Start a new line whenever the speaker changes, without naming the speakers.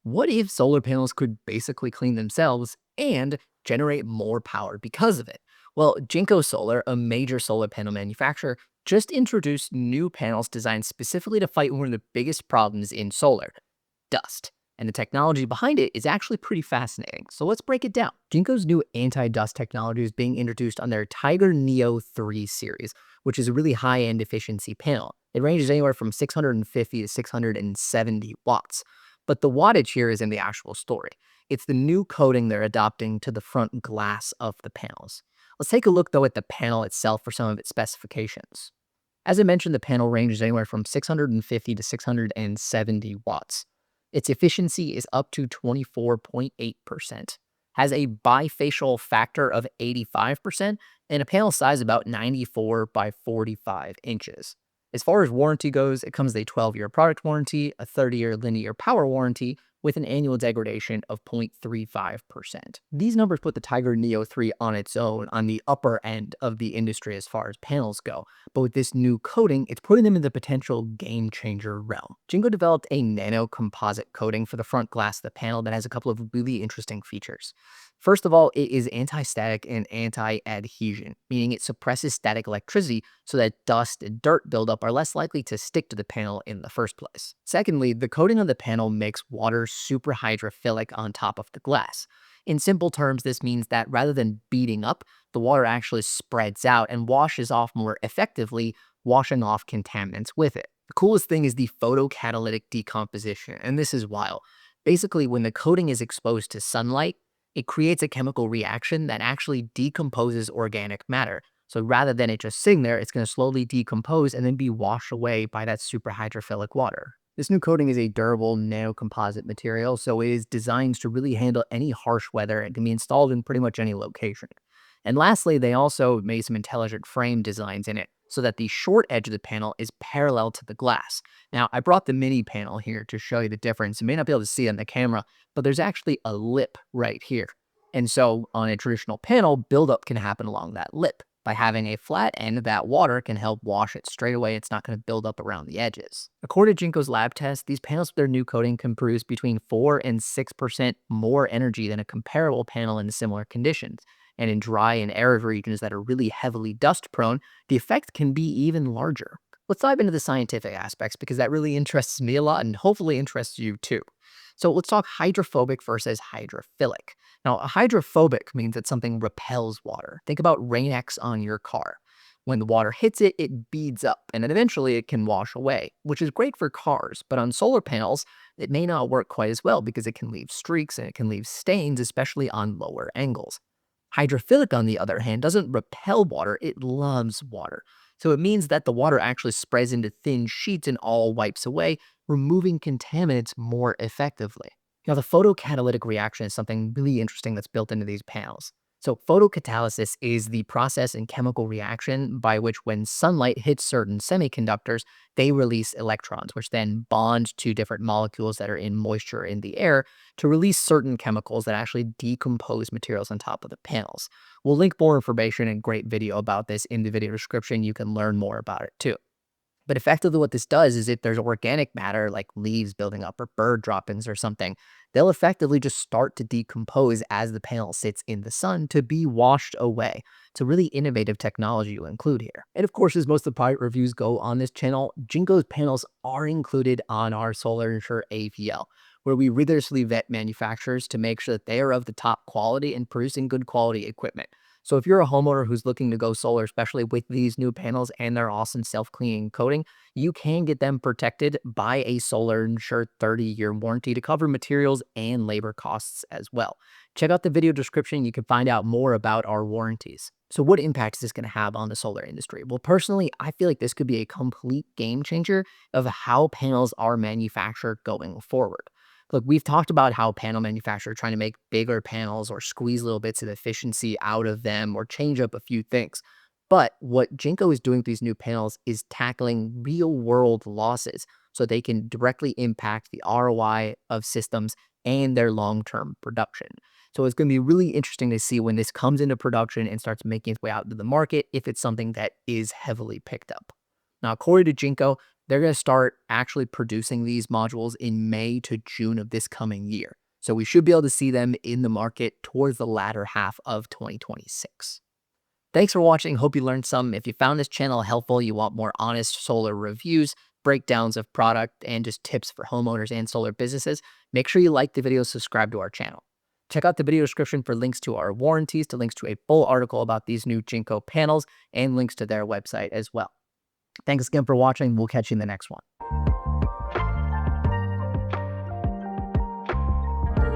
What if solar panels could basically clean themselves and generate more power because of it? Well, Jinko Solar, a major solar panel manufacturer, just introduced new panels designed specifically to fight one of the biggest problems in solar: dust. And the technology behind it is actually pretty fascinating. So let's break it down. Jinko's new anti-dust technology is being introduced on their Tiger Neo 3 series, which is a really high-end efficiency panel. It ranges anywhere from 650 to 670 watts. But the wattage here is in the actual story. It's the new coating they're adopting to the front glass of the panels. Let's take a look though at the panel itself for some of its specifications. As I mentioned, the panel ranges anywhere from 650 to 670 watts. Its efficiency is up to 24.8%, has a bifacial factor of 85%, and a panel size about 94 by 45 inches. As far as warranty goes, it comes with a 12-year product warranty, a 30-year linear power warranty, with an annual degradation of 0.35%. These numbers put the Tiger Neo 3 on its own on the upper end of the industry as far as panels go, but with this new coating, it's putting them in the potential game changer realm. Jinko developed a nano-composite coating for the front glass of the panel that has a couple of really interesting features. First of all, it is anti-static and anti-adhesion, meaning it suppresses static electricity so that dust and dirt buildup are less likely to stick to the panel in the first place. Secondly, the coating on the panel makes water super hydrophilic on top of the glass. In simple terms, this means that rather than beating up, the water actually spreads out and washes off more effectively, washing off contaminants with it. The coolest thing is the photocatalytic decomposition, and this is wild. Basically, when the coating is exposed to sunlight, it creates a chemical reaction that actually decomposes organic matter. So rather than it just sitting there, it's going to slowly decompose and then be washed away by that super hydrophilic water. This new coating is a durable nanocomposite material, so it is designed to really handle any harsh weather and can be installed in pretty much any location. And lastly, they also made some intelligent frame designs in it so that the short edge of the panel is parallel to the glass. Now, I brought the mini panel here to show you the difference. You may not be able to see it on the camera, but there's actually a lip right here. And so on a traditional panel, buildup can happen along that lip. By having a flat end, that water can help wash it straight away. It's not going to build up around the edges. According to Jinko's lab test, these panels with their new coating can produce between 4 and 6% more energy than a comparable panel in similar conditions. And in dry and arid regions that are really heavily dust prone, the effect can be even larger. Let's dive into the scientific aspects because that really interests me a lot and hopefully interests you too. So let's talk hydrophobic versus hydrophilic. Now, a hydrophobic means that something repels water. Think about Rain-X on your car. When the water hits it, it beads up, and then eventually it can wash away, which is great for cars. But on solar panels, it may not work quite as well because it can leave streaks and it can leave stains, especially on lower angles. Hydrophilic, on the other hand, doesn't repel water, it loves water. So it means that the water actually spreads into thin sheets and all wipes away, removing contaminants more effectively. Now, the photocatalytic reaction is something really interesting that's built into these panels. So photocatalysis is the process and chemical reaction by which when sunlight hits certain semiconductors, they release electrons, which then bond to different molecules that are in moisture in the air to release certain chemicals that actually decompose materials on top of the panels. We'll link more information and great video about this in the video description. You can learn more about it too. But effectively what this does is if there's organic matter like leaves building up or bird droppings or something, they'll effectively just start to decompose as the panel sits in the sun to be washed away. It's a really innovative technology to include here. And of course, as most of the product reviews go on this channel, Jinko's panels are included on our Solar Insure APL, where we rigorously vet manufacturers to make sure that they are of the top quality and producing good quality equipment. So if you're a homeowner who's looking to go solar, especially with these new panels and their awesome self-cleaning coating, you can get them protected by a Solar Insure 30-year warranty to cover materials and labor costs as well. Check out the video description. You can find out more about our warranties. So what impact is this going to have on the solar industry? Well, personally, I feel like this could be a complete game changer of how panels are manufactured going forward. Look, we've talked about how panel manufacturers are trying to make bigger panels or squeeze little bits of efficiency out of them or change up a few things. But what Jinko is doing with these new panels is tackling real world losses so they can directly impact the ROI of systems and their long-term production. So it's going to be really interesting to see when this comes into production and starts making its way out into the market if it's something that is heavily picked up. Now, according to Jinko, They're going to start actually producing these modules in May to June of this coming year. So we should be able to see them in the market towards the latter half of 2026. Thanks for watching. Hope you learned some. If you found this channel helpful, you want more honest solar reviews, breakdowns of product, and just tips for homeowners and solar businesses, make sure you like the video, subscribe to our channel. Check out the video description for links to our warranties, to links to a full article about these new Jinko panels, and links to their website as well. Thanks again for watching. We'll catch you in the next one.